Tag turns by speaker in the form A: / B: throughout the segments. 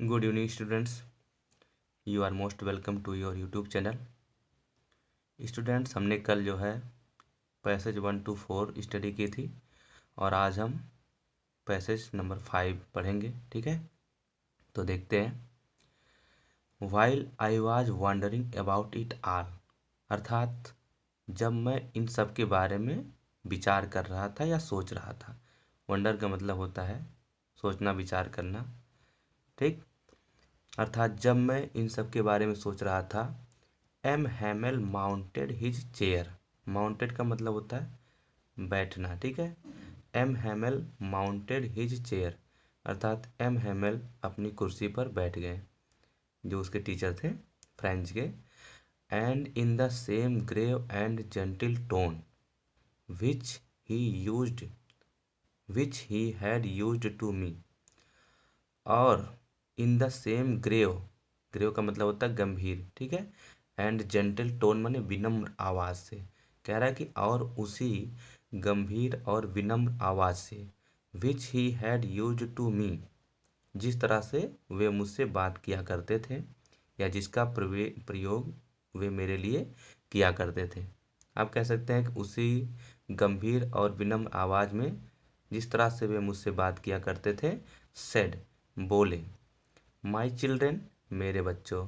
A: Good evening students, you are most welcome to your YouTube channel. Students, हमने कल जो है पैसेज 1 to 4 स्टडी की थी और आज हम पैसेज नंबर 5 पढ़ेंगे। ठीक है, तो देखते हैं। While I was wondering about it all, अर्थात जब मैं इन सब के बारे में विचार कर रहा था या सोच रहा था। वंडर का मतलब होता है सोचना, विचार करना। ठीक, अर्थात जब मैं इन सब के बारे में सोच रहा था। M Hamel mounted his chair, mounted का मतलब होता है बैठना। ठीक है, M Hamel mounted his chair, अर्थात एम हैमेल अपनी कुर्सी पर बैठ गए, जो उसके टीचर थे फ्रेंच के। And in the same grave and gentle tone which he used which he had used to me, और in the same grave, grave का मतलब होता है गंभीर। ठीक है, एंड जेंटल टोन माने विनम्र आवाज़ से। कह रहा है कि और उसी गंभीर और विनम्र आवाज़ से, which he had used to me, जिस तरह से वे मुझसे बात किया करते थे या जिसका प्रयोग वे मेरे लिए किया करते थे। आप कह सकते हैं कि उसी गंभीर और विनम्र आवाज़ में जिस तरह से वे मुझसे बात किया करते थे। सेड, बोले, माई चिल्ड्रेन, मेरे बच्चों,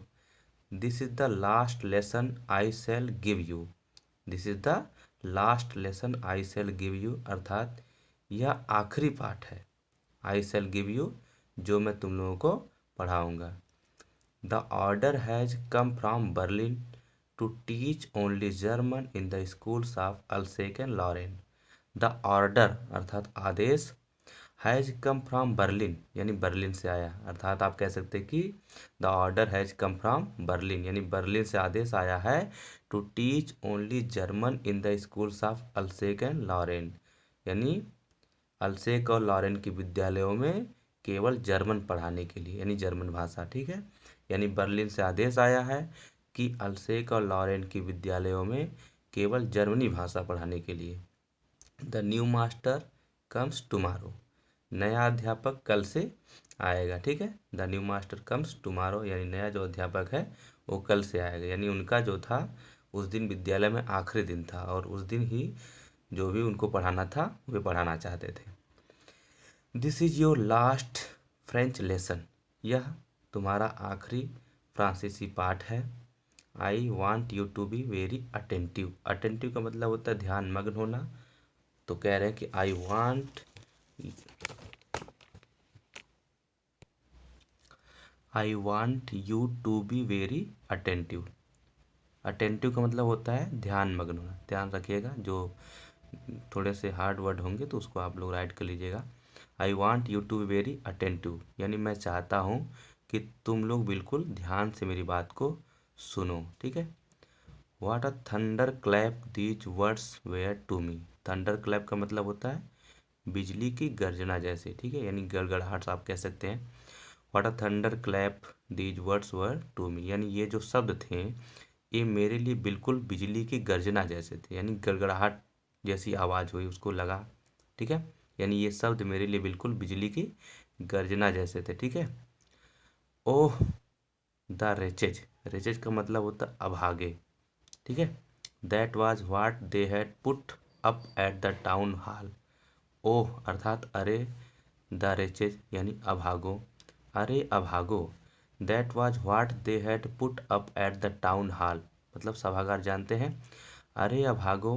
A: this is the last lesson I shell give you, this is the last lesson I shell give you, अर्थात यह आखिरी पाठ है। आई शैल गिव यू, जो मैं तुम लोगों को पढ़ाऊँगा। The order has come from Berlin to teach only German in the schools of Alsace and Lorraine. The order अर्थात आदेश, हैज़ कम फ्रॉम बर्लिन यानी बर्लिन से आया, अर्थात आप कह सकते हैं कि the order has come from Berlin यानी बर्लिन से आदेश आया है। To teach only German in the schools of Alsace and Lorraine, यानी अल्सेक और लॉरेन के विद्यालयों में केवल जर्मन पढ़ाने के लिए, यानी जर्मन भाषा। ठीक है, यानी बर्लिन से आदेश आया है कि अल्सेक और लॉरेन के विद्यालयों में केवल जर्मनी भाषा पढ़ाने के लिए। The new master comes tomorrow, नया अध्यापक कल से आएगा। ठीक है, the new master comes tomorrow, यानी नया जो अध्यापक है वो कल से आएगा, यानी उनका जो था उस दिन विद्यालय में आखिरी दिन था और उस दिन ही जो भी उनको पढ़ाना था वे पढ़ाना चाहते थे। This is your last French lesson, यह तुम्हारा आखिरी फ्रांसीसी पाठ है। I want you to be very attentive, attentive का मतलब होता है ध्यान मग्न होना। तो कह रहे हैं कि I want you to be very attentive. Attentive का मतलब होता है ध्यान मग्न होना। ध्यान रखिएगा, जो थोड़े से हार्ड वर्ड होंगे तो उसको आप लोग राइट कर लीजिएगा। I want you to be very attentive, यानी मैं चाहता हूँ कि तुम लोग बिल्कुल ध्यान से मेरी बात को सुनो। ठीक है, what a thunderclap these words were to me, thunderclap का मतलब होता है बिजली की गर्जना जैसे। ठीक है, यानी गड़गड़ाहट आप कह सकते हैं। What a thunderclap these words were to me, यानी ये जो शब्द थे ये मेरे लिए बिल्कुल बिजली की गर्जना जैसे थे, यानी गड़गड़ाहट जैसी आवाज़ हुई उसको लगा। ठीक है, यानी ये शब्द मेरे लिए बिल्कुल बिजली की गर्जना जैसे थे। ठीक है, ओह द रेचेज, रेचेज का मतलब होता है अभागे। ठीक है, that was what they had put up at the town hall. Oh अर्थात अरे, द रेचेज यानी अभागो, अरे अभागो। That was what they had put up at the town hall, मतलब सभागार जानते हैं। अरे अभागो,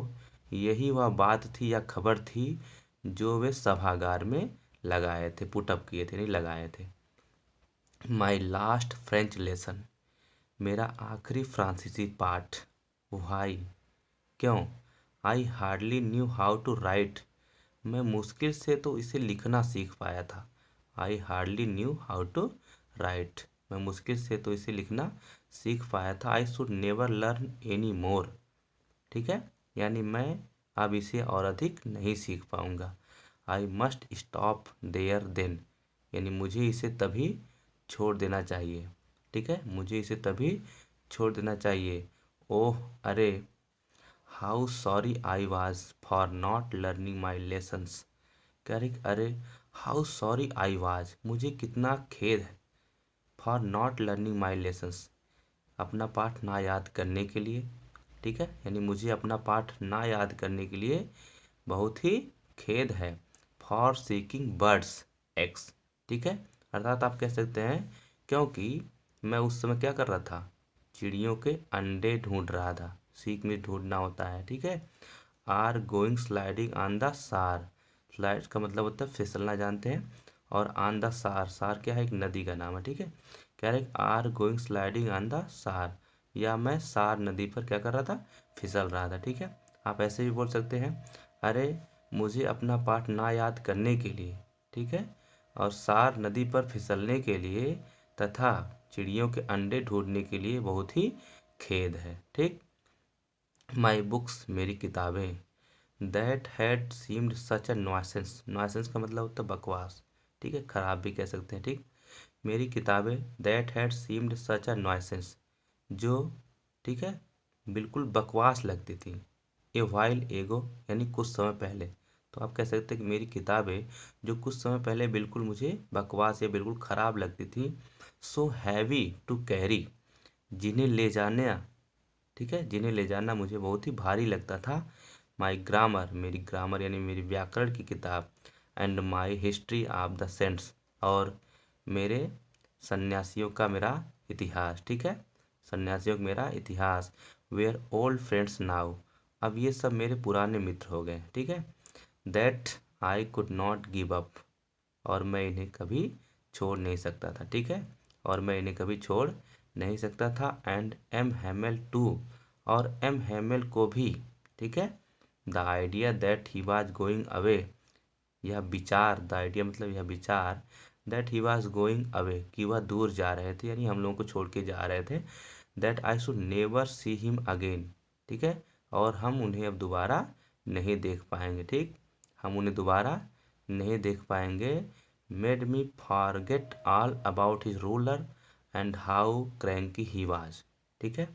A: यही वह बात थी या खबर थी जो वे सभागार में लगाए थे, पुटअप किए थे, नहीं लगाए थे। माई लास्ट फ्रेंच लेसन, मेरा आखिरी फ्रांसीसी पाठ। वाई, क्यों। I hardly knew how to write, मैं मुश्किल से तो इसे लिखना सीख पाया था। I hardly knew how to write, मैं मुश्किल से तो इसे लिखना सीख पाया था। I should never learn any more, ठीक है, यानी मैं अब इसे और अधिक नहीं सीख पाऊंगा। I must stop there then, यानी मुझे इसे तभी छोड़ देना चाहिए। ठीक है, मुझे इसे तभी छोड़ देना चाहिए। ओह अरे, how sorry I was for not learning my lessons, कह रही अरे हाउ सॉरी आई वॉज, मुझे कितना खेद है, for not learning my lessons, अपना पाठ ना याद करने के लिए, ठीक है, यानी मुझे अपना पाठ ना याद करने के लिए बहुत ही खेद है। फॉर सीकिंग बर्ड्स एग्स, ठीक है, अर्थात आप कह सकते हैं क्योंकि मैं उस समय क्या कर रहा था, चिड़ियों के अंडे ढूंढ रहा था। सीक में ढूंढना होता है, ठीक है। Or going sliding on the Saar, slide का मतलब होता है फिसलना, जानते हैं। और ऑन द सार, सार क्या है, एक नदी का नाम है, ठीक है। कह रहे or going sliding on the Saar, या मैं सार नदी पर क्या कर रहा था, फिसल रहा था, ठीक है। आप ऐसे भी बोल सकते हैं, अरे मुझे अपना पाठ ना याद करने के लिए, ठीक है, और सार नदी पर फिसलने के लिए तथा चिड़ियों के अंडे ढूंढने के लिए बहुत ही खेद है, ठीक। माई बुक्स, मेरी किताबें, that had seemed such a nuisance, nuisance का मतलब होता है बकवास, ठीक है, खराब भी कह सकते हैं, ठीक। मेरी किताबें, that had seemed such a nuisance, जो, ठीक है, बिल्कुल बकवास लगती थी। ए वाइल एगो, यानी कुछ समय पहले। तो आप कह सकते हैं कि मेरी किताबें जो कुछ समय पहले बिल्कुल मुझे बकवास या बिल्कुल ख़राब लगती थी। सो हैवी टू कैरी, जिन्हें ले जाना, ठीक है, जिन्हें ले जाना मुझे बहुत ही भारी लगता था। माई ग्रामर, मेरी ग्रामर यानी मेरी व्याकरण की किताब। And my history of the saints, और मेरे सन्यासियों का मेरा इतिहास, ठीक है, सन्यासियों का मेरा इतिहास। वेयर ओल्ड फ्रेंड्स नाउ, अब ये सब मेरे पुराने मित्र हो गए, ठीक है। That I could not give up, और मैं इन्हें कभी छोड़ नहीं सकता था, ठीक है, और मैं इन्हें कभी छोड़ नहीं सकता था। एंड एम हेमल टू, और एम हेमल को भी, ठीक है। The idea that he was going away, यह विचार, द आइडिया मतलब यह विचार, that he was going away, कि वह दूर जा रहे थे, यानी हम लोगों को छोड़ के जा रहे थे। That I should never see him again, ठीक है, और हम उन्हें अब दोबारा नहीं देख पाएंगे, ठीक, हम उन्हें दोबारा नहीं देख पाएंगे। Made me forget all about his ruler and how cranky he was, ठीक है।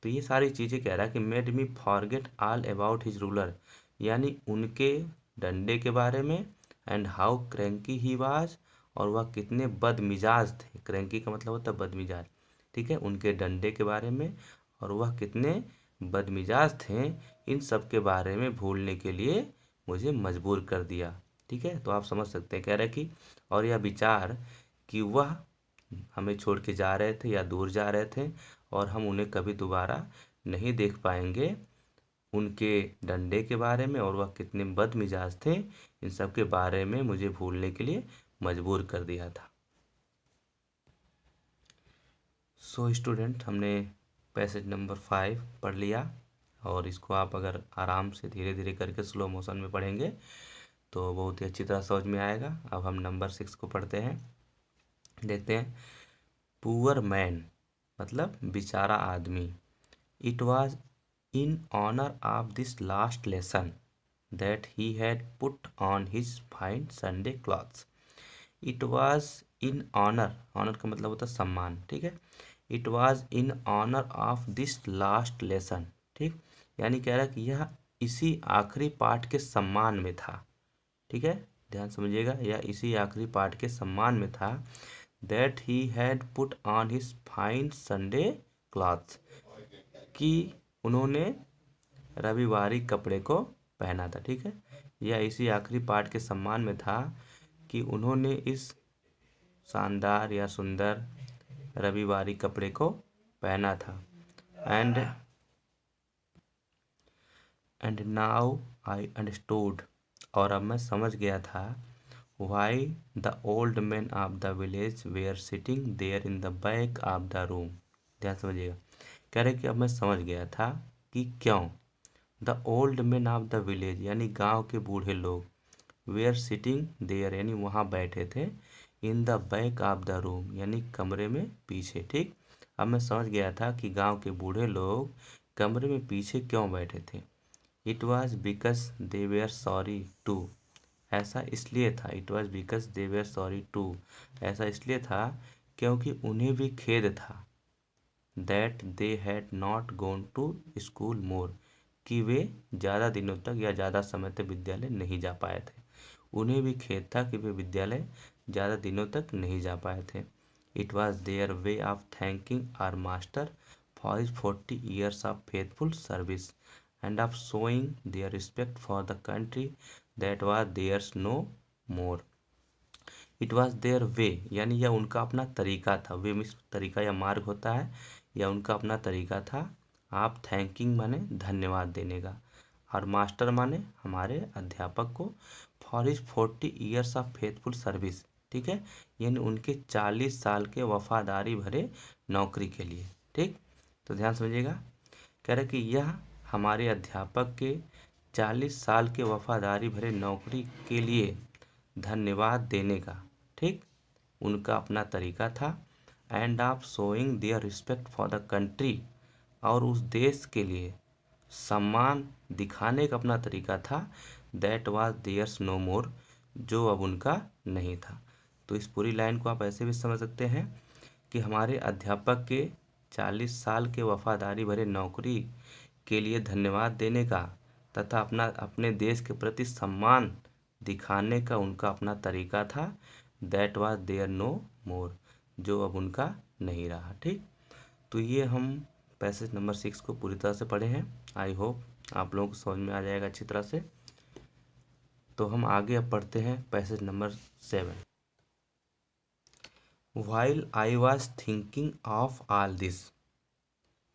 A: तो ये सारी चीज़ें कह रहा है कि made me forget all about his ruler, यानी उनके डंडे के बारे में, and how cranky he was, और वह कितने बदमिजाज थे। क्रैंकी का मतलब होता है बदमिजाज, ठीक है, उनके डंडे के बारे में और वह कितने बदमिजाज थे, इन सब के बारे में भूलने के लिए मुझे मजबूर कर दिया, ठीक है। तो आप समझ सकते हैं, कह रहे कि और यह विचार कि वह हमें छोड़ के जा रहे थे या दूर जा रहे थे और हम उन्हें कभी दोबारा नहीं देख पाएंगे, उनके डंडे के बारे में और वह कितने बदमिजाज थे, इन सब के बारे में मुझे भूलने के लिए मजबूर कर दिया था। सो स्टूडेंट, हमने पैसेज नंबर 5 पढ़ लिया, और इसको आप अगर आराम से धीरे धीरे करके स्लो मोशन में पढ़ेंगे तो बहुत ही अच्छी तरह समझ में आएगा। अब हम नंबर 6 को पढ़ते हैं, देखते हैं। पुअर मैन, मतलब बेचारा आदमी। It was in honour of this last lesson that he had put on his fine Sunday clothes. It was in honour, honour का मतलब होता है सम्मान, ठीक है। It was in honour of this last lesson, ठीक, यानी कह रहा है कि यह इसी आखिरी पाठ के सम्मान में था, ठीक है, ध्यान समझिएगा, यह इसी आखिरी पाठ के सम्मान में था। That he had put on his fine Sunday clothes, कि उन्होंने रविवारी कपड़े को पहना था, ठीक है, यह इसी आखिरी पाठ के सम्मान में था कि उन्होंने इस शानदार या सुंदर रविवारी कपड़े को पहना था। एंड नाउ आई अंडरस्टूड, और अब मैं समझ गया था। Why the old man of the village were sitting there in the back of the room. ध्यान समझिएगा, कह रहे कि अब मैं समझ गया था कि क्यों the old man of the village, यानी गांव के बूढ़े लोग, वेयर सिटिंग देयर यानी वहाँ बैठे थे, इन the back of the room यानी कमरे में पीछे, ठीक। अब मैं समझ गया था कि गांव के बूढ़े लोग कमरे में पीछे क्यों बैठे थे। It was because they were sorry too, ऐसा इसलिए था, it was because they were sorry too, ऐसा इसलिए था क्योंकि उन्हें भी खेद था। That they had not gone to school more, कि वे ज़्यादा दिनों तक या ज़्यादा समय तक विद्यालय नहीं जा पाए थे। उन्हें भी खेद था कि वे विद्यालय ज़्यादा दिनों तक नहीं जा पाए थे। It was their way of thanking our master for his 40 years of faithful service and of showing their respect for the country that was theirs no more. It was their way यानी यह उनका अपना तरीका था। वे means तरीका या मार्ग होता है, यह उनका अपना तरीका था। आप थैंकिंग माने धन्यवाद देने का, और मास्टर माने हमारे अध्यापक को, for his 40 years of faithful service, ठीक है, यानी उनके 40 साल के वफादारी भरे नौकरी के लिए। ठीक, तो ध्यान समझिएगा, कह रहे कि यह हमारे अध्यापक के 40 साल के वफादारी भरे नौकरी के लिए धन्यवाद देने का, ठीक, उनका अपना तरीका था। And of showing their respect for the country, और उस देश के लिए सम्मान दिखाने का अपना तरीका था। दैट वाज देयर्स नो मोर, जो अब उनका नहीं था। तो इस पूरी लाइन को आप ऐसे भी समझ सकते हैं कि हमारे अध्यापक के 40 साल के वफादारी भरे नौकरी के लिए धन्यवाद देने का तथा अपने देश के प्रति सम्मान दिखाने का उनका अपना तरीका था। दैट वाज देयर नो मोर, जो अब उनका नहीं रहा। ठीक, तो ये हम पैसेज नंबर 6 को पूरी तरह से पढ़े हैं। आई होप आप लोगों को समझ में आ जाएगा अच्छी तरह से। तो हम आगे अब पढ़ते हैं passage number 7। While I was thinking of all this,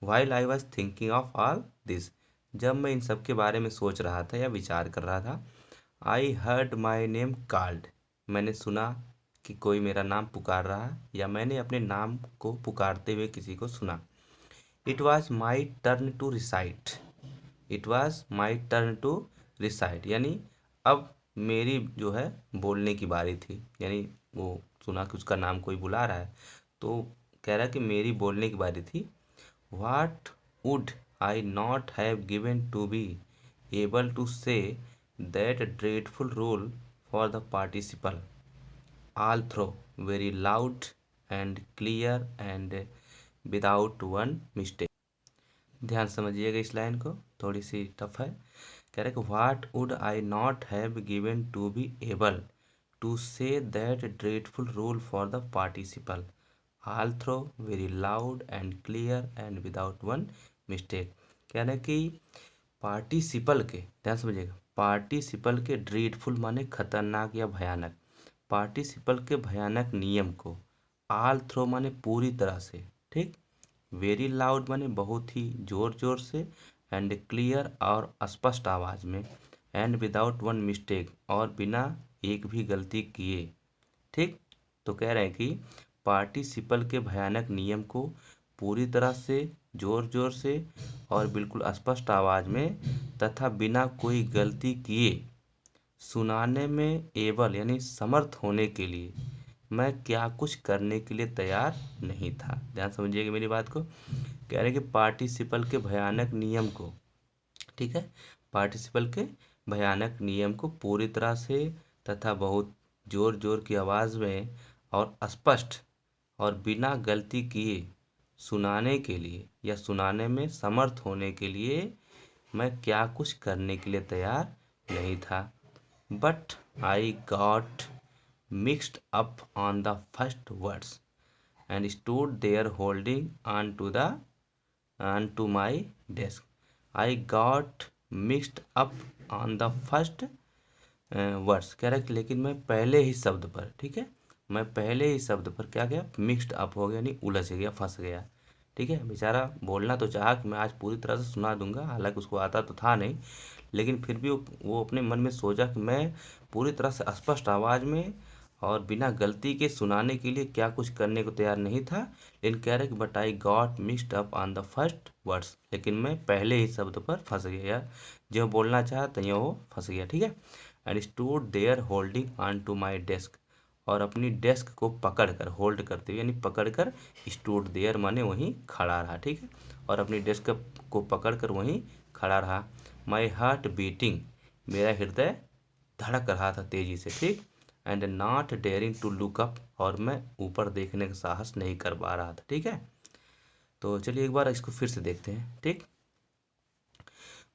A: while I was thinking of all this, जब मैं इन सब के बारे में सोच रहा था या विचार कर रहा था, I heard my name called, मैंने सुना कि कोई मेरा नाम पुकार रहा है, या मैंने अपने नाम को पुकारते हुए किसी को सुना। It was my turn to recite, it was my turn to recite, यानी अब मेरी जो है बोलने की बारी थी। यानी वो सुना कि उसका नाम कोई बुला रहा है, तो कह रहा है कि मेरी बोलने की बारी थी। What would I not have given to be able to say that dreadful rule for the participle, all through very loud and clear and without one mistake। ध्यान समझिएगा इस लाइन को, थोड़ी सी टफ है। कह रहे कि what would I not have given to be able to say that dreadful rule for the participle, all through very loud and clear and without one mistake. कह रहे कि पार्टिसिपल के, ध्यान समझिएगा, पार्टिसिपल के ड्रेडफुल माने खतरनाक या भयानक, पार्टिसिपल के भयानक नियम को, ऑल थ्रो माने पूरी तरह से, ठीक, वेरी लाउड माने बहुत ही जोर जोर से, एंड क्लियर और स्पष्ट आवाज में, एंड विदाउट वन मिस्टेक और बिना एक भी गलती किए। ठीक, तो कह रहे हैं कि पार्टिसिपल के भयानक नियम को पूरी तरह से, जोर जोर से और बिल्कुल स्पष्ट आवाज में तथा बिना कोई गलती किए सुनाने में एबल यानी समर्थ होने के लिए मैं क्या कुछ करने के लिए तैयार नहीं था। ध्यान समझिएगा मेरी बात को, कह रहे कि पार्टिसिपल के भयानक नियम को, ठीक है, पार्टिसिपल के भयानक नियम को पूरी तरह से तथा बहुत जोर जोर की आवाज में और स्पष्ट और बिना गलती किए सुनाने के लिए या सुनाने में समर्थ होने के लिए मैं क्या कुछ करने के लिए तैयार नहीं था। But I got mixed up on the first words and stood there holding on to my desk. I got mixed up on the first words, कह रहा है लेकिन मैं पहले ही शब्द पर, ठीक है, मैं पहले ही शब्द पर क्या गया, मिक्स्ड अप हो गया, नहीं उलझ गया, फंस गया। ठीक है, बेचारा बोलना तो चाहा कि मैं आज पूरी तरह से सुना दूंगा, हालांकि उसको आता तो था नहीं, लेकिन फिर भी वो अपने मन में सोचा कि मैं पूरी तरह से स्पष्ट आवाज़ में और बिना गलती के सुनाने के लिए क्या कुछ करने को तैयार नहीं था। लेकिन कह रहे कि but I got mixed up on the first words, लेकिन मैं पहले ही शब्द पर फंस गया, जो बोलना चाहा तो वो फंस गया। ठीक है, and stood there holding on to my desk, और अपनी डेस्क को पकड़कर, होल्ड करते हुए यानी पकड़कर, स्टूड देयर माने वहीं खड़ा रहा। ठीक है, और अपनी डेस्क को पकड़कर वहीं खड़ा रहा। माई हार्ट बीटिंग, मेरा हृदय धड़क रहा था तेजी से। ठीक, and not daring to look up, और मैं ऊपर देखने का साहस नहीं कर पा रहा था। ठीक है, तो चलिए एक बार इसको फिर से देखते हैं। ठीक,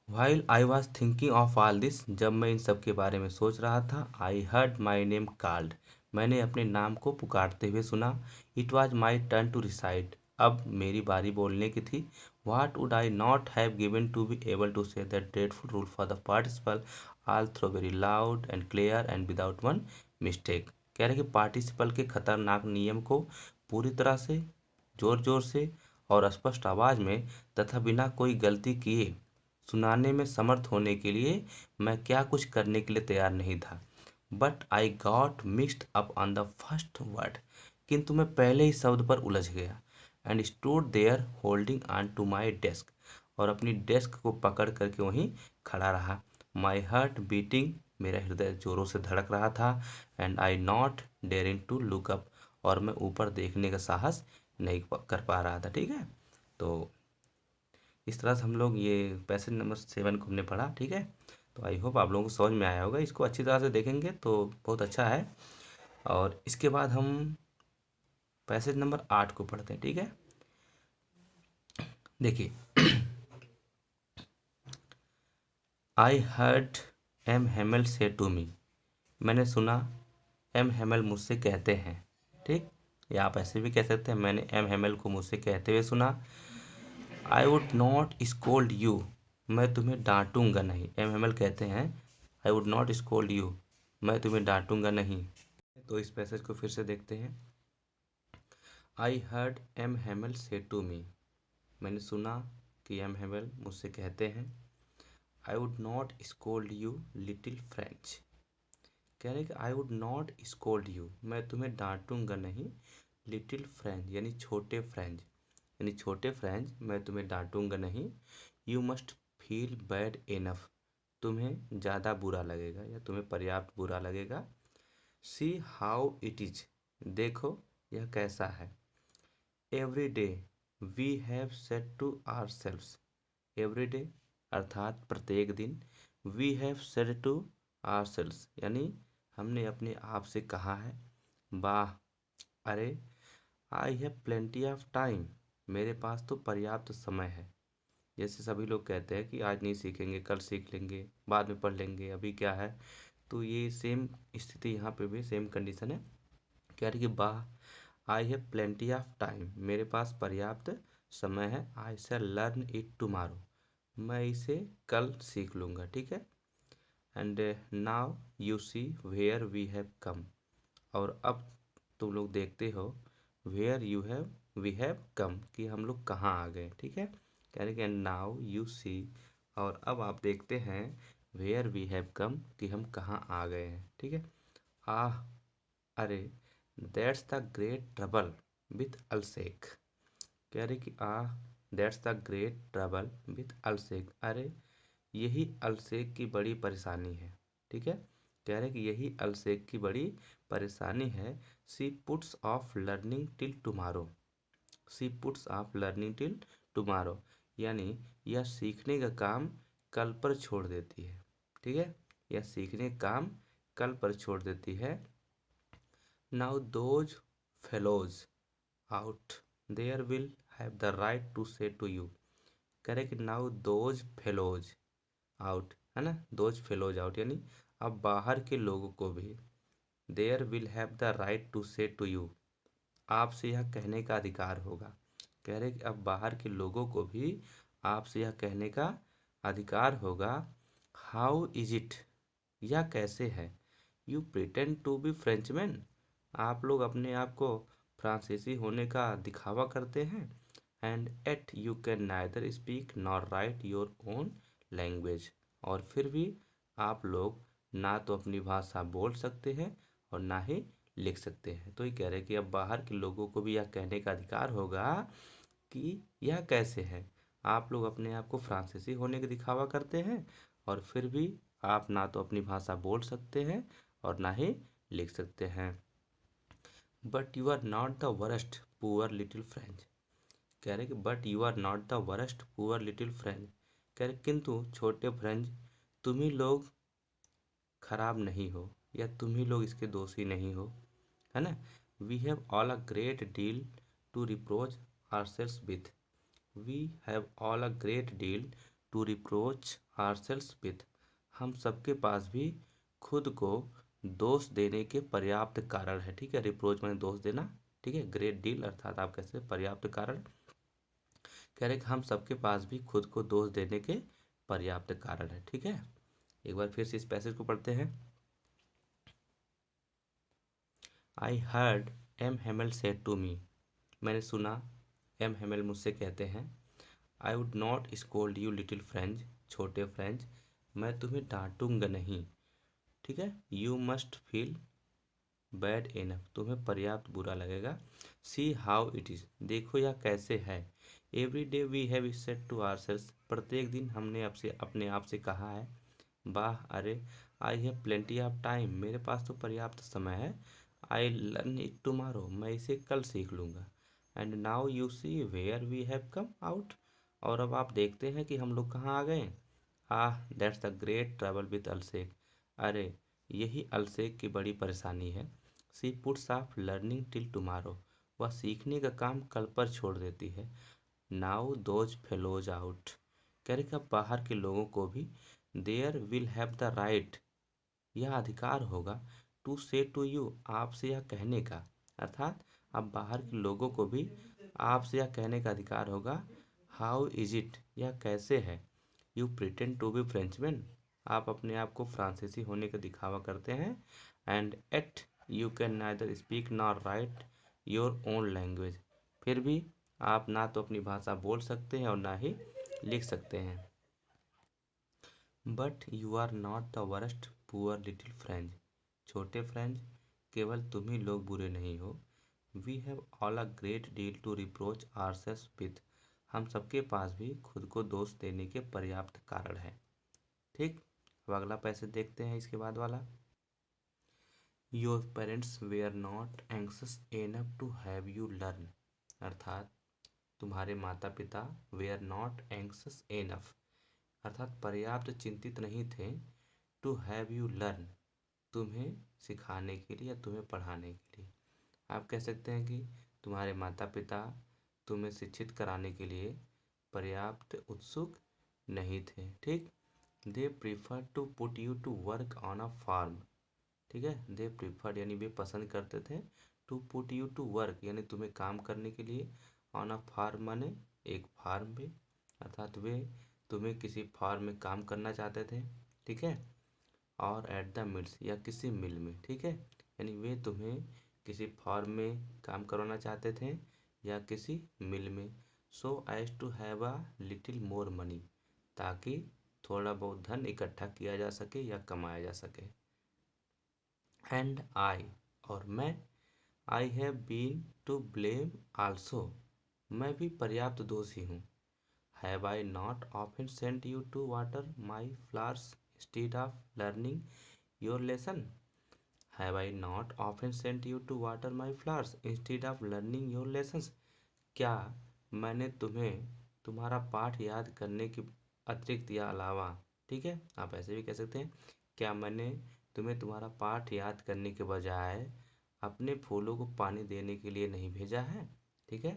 A: while I was thinking of all this, जब मैं इन सब के बारे में सोच रहा था, I heard my name called, मैंने अपने नाम को पुकारते हुए सुना। It was my turn to recite, अब मेरी बारी बोलने की थी। What would I not have given to be able to say that dreadful rule for the participle all through very loud and clear and without one mistake. कह रहे कि participle के खतरनाक नियम को पूरी तरह से, जोर जोर से और स्पष्ट आवाज में तथा बिना कोई गलती किए सुनाने में समर्थ होने के लिए मैं क्या कुछ करने के लिए तैयार नहीं था। But I got mixed up on the first word, किंतु मैं पहले ही शब्द पर उलझ गया। And stood there holding on to my desk, और अपनी डेस्क को पकड़ करके वहीं खड़ा रहा। माई हार्ट बीटिंग, मेरा हृदय जोरों से धड़क रहा था। And I not daring to look up, और मैं ऊपर देखने का साहस नहीं कर पा रहा था। ठीक है, तो इस तरह से हम लोग ये पैसेज नंबर 7 को हमने पढ़ा। ठीक है, तो आई होप आप लोगों को समझ में आया होगा। इसको अच्छी तरह से देखेंगे तो बहुत अच्छा है। और इसके बाद हम पैसेज नंबर 8 को पढ़ते हैं। ठीक है, देखिए, आई हर्ड एम हेमल से टू मी, मैंने सुना एम हेमल मुझसे कहते हैं। ठीक, या आप ऐसे भी कह सकते हैं, मैंने एम हेमल को मुझसे कहते हुए सुना। आई वुड नॉट स्कोल्ड यू, मैं तुम्हें डांटूंगा नहीं। एम हेमल कहते हैं I would not scold you, मैं तुम्हें डांटूंगा नहीं। तो इस पैसेज को फिर से देखते हैं। आई हर्ड एम हेमल से टू मी, मैंने सुना कि एम हेमल मुझसे कहते हैं I would not scold you little French. कह रहे कि आई वुड नॉट स्कोल्ड यू, मैं तुम्हें डांटूंगा नहीं। लिटिल फ्रेंच यानी छोटे फ्रेंच, यानी छोटे फ्रेंच, मैं तुम्हें डांटूंगा नहीं। You must feel bad enough, तुम्हें ज़्यादा बुरा लगेगा या तुम्हें पर्याप्त बुरा लगेगा। सी हाउ इट इज, देखो यह कैसा है। Every day we have said to ourselves, every day अर्थात प्रत्येक दिन, we have said to ourselves यानी हमने अपने आप से कहा है, वाह, अरे, I have plenty of time, मेरे पास तो पर्याप्त समय है। जैसे सभी लोग कहते हैं कि आज नहीं सीखेंगे, कल सीख लेंगे, बाद में पढ़ लेंगे, अभी क्या है। तो ये सेम स्थिति यहाँ पे भी सेम कंडीशन है। कह रही कि वाह, I have plenty of time, मेरे पास पर्याप्त समय है। I shall learn it tomorrow, मैं इसे कल सीख लूँगा। ठीक है, and now you see where we have come, और अब तुम लोग देखते हो where you have we have come, कि हम लोग कहाँ आ गए। ठीक है, कह रहे कि नाउ यू सी, और अब आप देखते हैं वेयर वी हैव कम, कि हम कहाँ आ गए हैं। ठीक है, आह, अरे, that's the great trouble with Alsace, कह रहे कि that's the great trouble with Alsace, अरे, यही अलसेक की बड़ी परेशानी है। ठीक है, कह रहे कि यही अलसेक की बड़ी परेशानी है। She puts off learning till tomorrow, she puts off learning till tomorrow, यानी यह सीखने का काम कल पर छोड़ देती है। ठीक है, यह सीखने का काम कल पर छोड़ देती है। Now those fellows out there will have the right to say to you, correct, now those fellows out, है ना, दोज फेलोज आउट यानी अब बाहर के लोगों को भी there will have the right to say to you, आपसे यह कहने का अधिकार होगा। कह रहे कि अब बाहर के लोगों को भी आपसे यह कहने का अधिकार होगा। हाउ इज इट, यह कैसे है। You pretend to be Frenchman, आप लोग अपने आप को फ्रांसीसी होने का दिखावा करते हैं। And yet you can neither speak nor write your own language, और फिर भी आप लोग ना तो अपनी भाषा बोल सकते हैं और ना ही लिख सकते हैं। तो ये कह रहे हैं कि अब बाहर के लोगों को भी यह कहने का अधिकार होगा कि यह कैसे है, आप लोग अपने आप को फ्रांसीसी होने का दिखावा करते हैं और फिर भी आप ना तो अपनी भाषा बोल सकते हैं और ना ही लिख सकते हैं। But you are not the worst poor little French, कह रहे कि but you are not the worst poor little French, कह रहे किंतु छोटे फ्रेंच, तुम ही लोग खराब नहीं हो, या तुम ही लोग इसके दोषी नहीं हो, है ना। We have all a great deal to reproach ourselves with, we have all a great deal to reproach ourselves with, हम सबके पास भी खुद को दोष देने के पर्याप्त कारण है। ठीक है, रिप्रोच मैंने दोष देना, ठीक है, ग्रेट डील अर्थात आप कैसे पर्याप्त कारण, कह रहे कि हम सबके पास भी खुद को दोष देने के पर्याप्त कारण है। ठीक है, एक बार फिर से इस पैसेज को पढ़ते हैं। I heard M Hamel said to me, मैंने सुना एम हेमल मुझसे कहते हैं, I would not scold you little French, छोटे फ्रेंच, मैं तुम्हें डांटूंगा नहीं। ठीक है, you must feel bad enough, तुम्हें पर्याप्त बुरा लगेगा। सी हाउ इट इज़, देखो यह कैसे है। Every day we have said to ourselves, प्रत्येक दिन हमने आपसे अपने आप से कहा है, वाह अरे, I have plenty of time, मेरे पास तो पर्याप्त समय है। आई लर्न इट टुमारो, मैं इसे कल सीख लूँगा। And now you see where we have come out, और अब आप देखते हैं कि हम लोग कहाँ आ गए। Ah that's the great trouble with Alsace, अरे यही अलसेक की बड़ी परेशानी है। She puts off learning till tomorrow, वह सीखने का काम कल पर छोड़ देती है। नाउ दोज फेलोज आउट, कह रहे कि अब बाहर के लोगों को भी there will have the right, यह अधिकार होगा, टू से टू यू, आपसे यह कहने का, अर्थात अब बाहर के लोगों को भी आपसे यह कहने का अधिकार होगा। हाउ इज इट, यह कैसे है। You pretend to be Frenchman, आप अपने आप को फ्रांसीसी होने का दिखावा करते हैं। And yet you can neither speak nor write your own language, फिर भी आप ना तो अपनी भाषा बोल सकते हैं और ना ही लिख सकते हैं। But you are not the worst poor little French, छोटे फ्रेंच, केवल तुम ही लोग बुरे नहीं हो। We have all a great deal to reproach ourselves with, हम सबके पास भी खुद को दोष देने के पर्याप्त कारण है। ठीक, अब अगला पैसेज देखते हैं इसके बाद वाला। Your parents were not anxious enough to have you learn, अर्थात तुम्हारे माता पिता वेयर नॉट एंक्शस एनफ, अर्थात पर्याप्त चिंतित नहीं थे, टू हैव यू लर्न, तुम्हें सिखाने के लिए या तुम्हें पढ़ाने के लिए। आप कह सकते हैं कि तुम्हारे माता पिता तुम्हें शिक्षित कराने के लिए पर्याप्त उत्सुक नहीं थे। ठीक, they prefer to put you to work on a farm, ठीक है, दे प्रीफर यानी वे पसंद करते थे, to put you to work यानी तुम्हें काम करने के लिए, ऑन अ फार्म माने एक फार्म पे, अर्थात वे तुम्हें किसी फार्म में काम करना चाहते थे। ठीक है, और एट द मिल्स या किसी मिल में, ठीक है, यानी वे तुम्हें किसी फार्म में काम करवाना चाहते थे या किसी मिल में। So as to have a little more money, ताकि थोड़ा बहुत धन इकट्ठा किया जा सके या कमाया जा सके। एंड आई, और मैं, I have been to blame also, मैं भी पर्याप्त दोषी हूँ। Have I not often sent you to water my flowers instead of learning your lesson, have I not often sent you to water my flowers instead of learning your lessons, क्या मैंने तुम्हें तुम्हारा पाठ याद करने के अतिरिक्त या अलावा, ठीक है, आप ऐसे भी कह सकते हैं, क्या मैंने तुम्हें तुम्हारा पाठ याद करने के बजाय अपने फूलों को पानी देने के लिए नहीं भेजा है। ठीक है,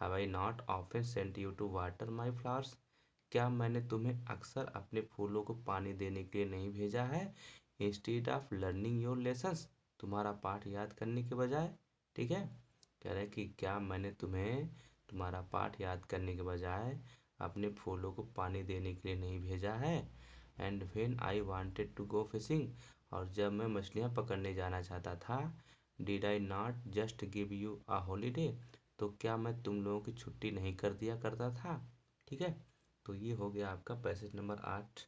A: have I not often sent you to water my flowers, क्या मैंने तुम्हें अक्सर अपने फूलों को पानी देने के लिए नहीं भेजा है। Instead of learning your lessons, तुम्हारा पाठ याद करने के बजाय। ठीक है, कह रहे हैं कि क्या मैंने तुम्हें तुम्हारा पाठ याद करने के बजाय अपने फूलों को पानी देने के लिए नहीं भेजा है। And when I wanted to go fishing, और जब मैं मछलियाँ पकड़ने जाना चाहता था, did I not just give you a holiday, तो क्या मैं तुम लोगों की छुट्टी नहीं कर दिया करता था। ठीक है, तो ये हो गया आपका पैसेज नंबर 8।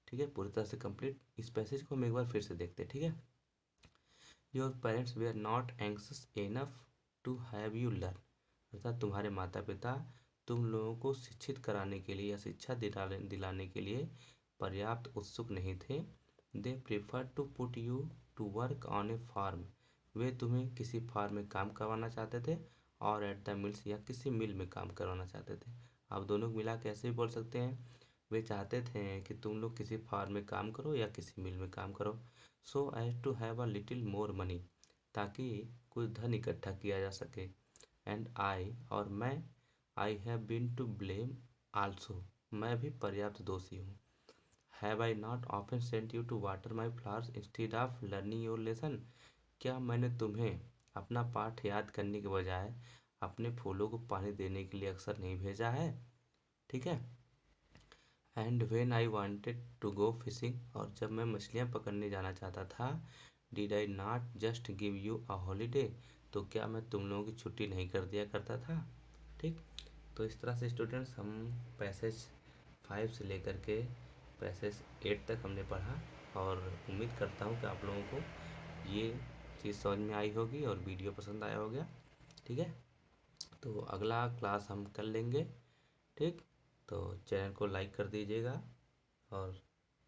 A: ठीक है, पूरी तरह से कंप्लीट। इस पैसेज को हम एक बार फिर से देखते हैं। ठीक है, your parents were not anxious enough to have you learn, अर्थात तुम्हारे माता पिता तुम लोगों को शिक्षित कराने के लिए या शिक्षा दिलाने के लिए पर्याप्त उत्सुक नहीं थे। They prefer to put you to work on a farm, वे तुम्हें किसी फार्म में काम करवाना चाहते थे, और एट द मिल्स या किसी मिल में काम करवाना चाहते थे। आप दोनों को मिला कैसे भी बोल सकते हैं, वे चाहते थे कि तुम लोग किसी फार्म में काम करो या किसी मिल में काम करो। So as to have a little more money, ताकि कुछ धन इकट्ठा किया जा सके। एंड आई, और मैं, I have been to blame also, मैं भी पर्याप्त दोषी हूँ। Have I not often sent you to water my flowers instead of learning your lesson? क्या मैंने तुम्हें अपना पाठ याद करने के बजाय अपने फूलों को पानी देने के लिए अक्सर नहीं भेजा है? ठीक है। And when I wanted to go fishing, और जब मैं मछलियाँ पकड़ने जाना चाहता था, did I not just give you a holiday? तो क्या मैं तुम लोगों की छुट्टी नहीं कर दिया करता था? ठीक। तो इस तरह से स्टूडेंट्स हम पैसेज 5 से लेकर के पैसेज 8 तक हमने पढ़ा, और उम्मीद करता हूँ कि आप लोगों को ये चीज़ समझ में आई होगी और वीडियो पसंद आया होगा। ठीक है, तो अगला क्लास हम कर लेंगे। ठीक, तो चैनल को लाइक कर दीजिएगा और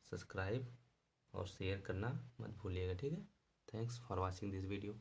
A: सब्सक्राइब और शेयर करना मत भूलिएगा। ठीक है, thanks for watching this video.